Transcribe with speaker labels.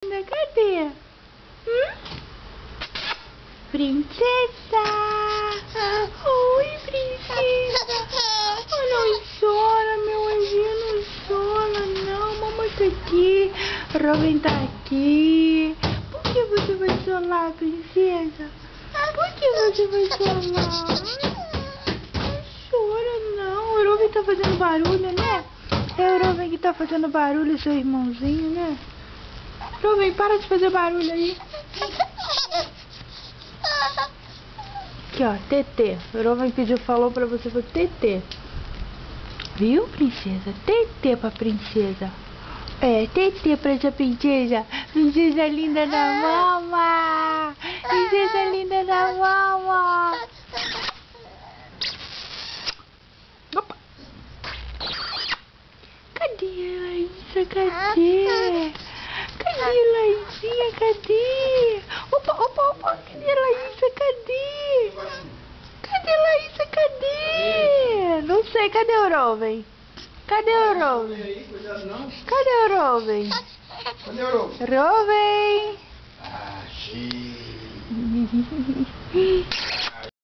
Speaker 1: Cadê? Princesa! Oi, princesa! Oh, não chora, meu anjinho, não chora, não. Mamãe tá aqui, Robin tá aqui. Por que você vai chorar, princesa? Por que você vai chorar? Não chora, não. O Robin tá fazendo barulho, né? É o Robin que tá fazendo barulho, seu irmãozinho, né? Robin, para de fazer barulho aí. Aqui, ó, TT. O Robin falou pra você, foi TT. Viu, princesa? TT pra princesa. É, TT pra essa princesa. Princesa linda da mama. Princesa linda da mama. Opa. Cadê a Laísa? Cadê? Cadê, Laizinha? Cadê? Opa, opa, opa. Cadê a Laísa? Cadê? Cadê, Laísa? Cadê? Não sei. Cadê o Robin? Cadê o Robin? Cadê o Robin?
Speaker 2: Cadê o Robin?
Speaker 1: Robin!
Speaker 2: Ah, sim.